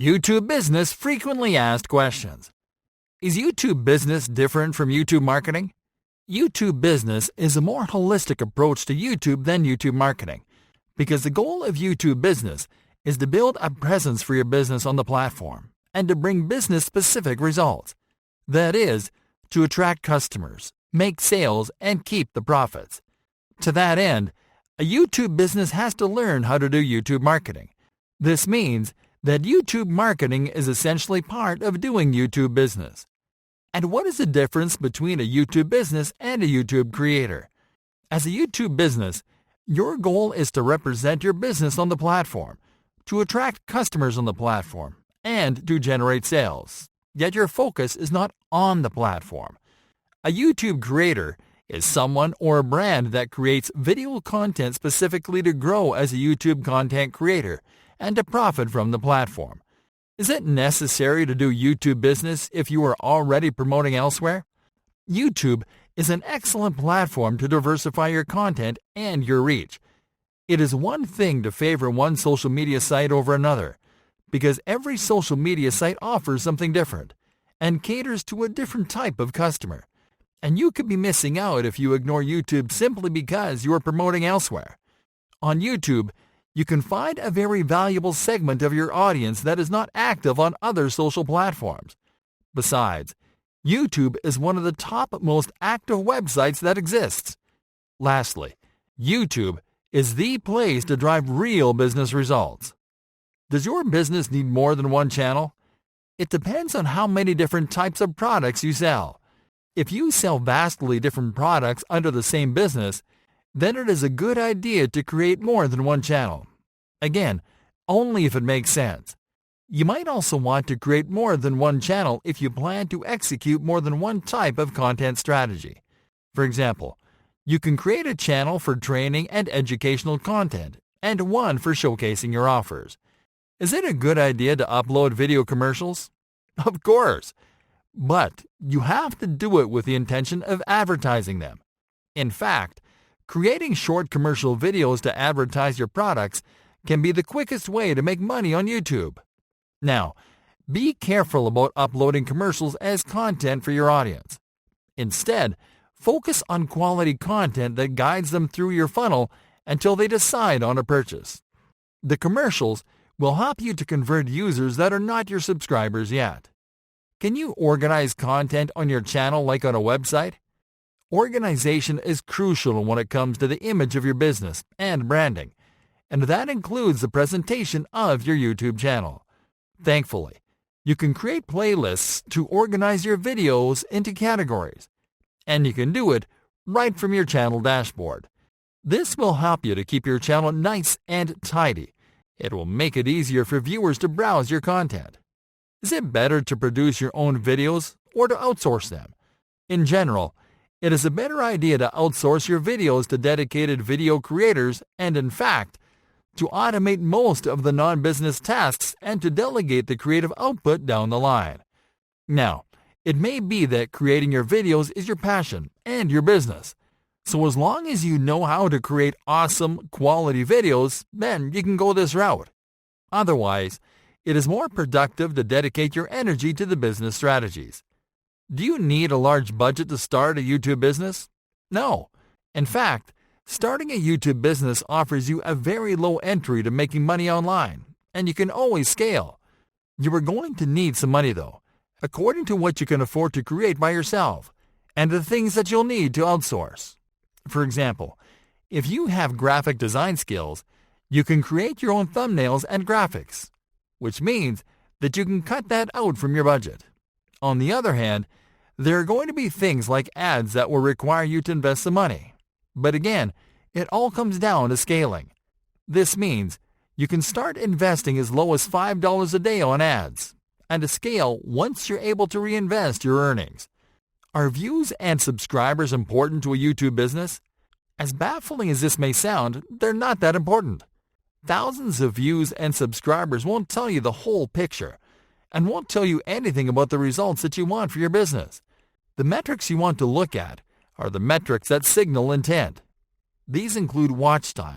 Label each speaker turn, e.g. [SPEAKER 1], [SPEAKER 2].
[SPEAKER 1] YouTube Business Frequently Asked Questions. Is YouTube Business different from YouTube marketing? YouTube Business is a more holistic approach to YouTube than YouTube marketing, because the goal of YouTube Business is to build a presence for your business on the platform and to bring business-specific results. That is, to attract customers, make sales, and keep the profits. To that end, a YouTube business has to learn how to do YouTube marketing. This means that YouTube marketing is essentially part of doing YouTube business. And what is the difference between a YouTube business and a YouTube creator? As a YouTube business, your goal is to represent your business on the platform, to attract customers on the platform, and to generate sales. Yet your focus is not on the platform. A YouTube creator is someone or a brand that creates video content specifically to grow as a YouTube content creator and to profit from the platform. Is it necessary to do YouTube business if you are already promoting elsewhere? YouTube is an excellent platform to diversify your content and your reach. It is one thing to favor one social media site over another, because every social media site offers something different and caters to a different type of customer. And you could be missing out if you ignore YouTube simply because you are promoting elsewhere. On YouTube, you can find a very valuable segment of your audience that is not active on other social platforms. Besides, YouTube is one of the top most active websites that exists. Lastly, YouTube is the place to drive real business results. Does your business need more than one channel? It depends on how many different types of products you sell. If you sell vastly different products under the same business, then it is a good idea to create more than one channel. Again, only if it makes sense. You might also want to create more than one channel if you plan to execute more than one type of content strategy. For example, you can create a channel for training and educational content and one for showcasing your offers. Is it a good idea to upload video commercials? Of course, but you have to do it with the intention of advertising them. In fact, creating short commercial videos to advertise your products can be the quickest way to make money on YouTube. Now, be careful about uploading commercials as content for your audience. Instead, focus on quality content that guides them through your funnel until they decide on a purchase. The commercials will help you to convert users that are not your subscribers yet. Can you organize content on your channel like on a website? Organization is crucial when it comes to the image of your business and branding, and that includes the presentation of your YouTube channel. Thankfully, you can create playlists to organize your videos into categories, and you can do it right from your channel dashboard. This will help you to keep your channel nice and tidy. It will make it easier for viewers to browse your content. Is it better to produce your own videos or to outsource them? In general, it is a better idea to outsource your videos to dedicated video creators and, in fact, to automate most of the non-business tasks and to delegate the creative output down the line. Now, it may be that creating your videos is your passion and your business. So as long as you know how to create awesome, quality videos, then you can go this route. Otherwise, it is more productive to dedicate your energy to the business strategies. Do you need a large budget to start a YouTube business? No. In fact, starting a YouTube business offers you a very low entry to making money online, and you can always scale. You are going to need some money though, according to what you can afford to create by yourself, and the things that you'll need to outsource. For example, if you have graphic design skills, you can create your own thumbnails and graphics, which means that you can cut that out from your budget. On the other hand, there are going to be things like ads that will require you to invest some money. But again, it all comes down to scaling. This means you can start investing as low as $5 a day on ads, and to scale once you're able to reinvest your earnings. Are views and subscribers important to a YouTube business? As baffling as this may sound, they're not that important. Thousands of views and subscribers won't tell you the whole picture and won't tell you anything about the results that you want for your business. The metrics you want to look at are the metrics that signal intent. These include watch time,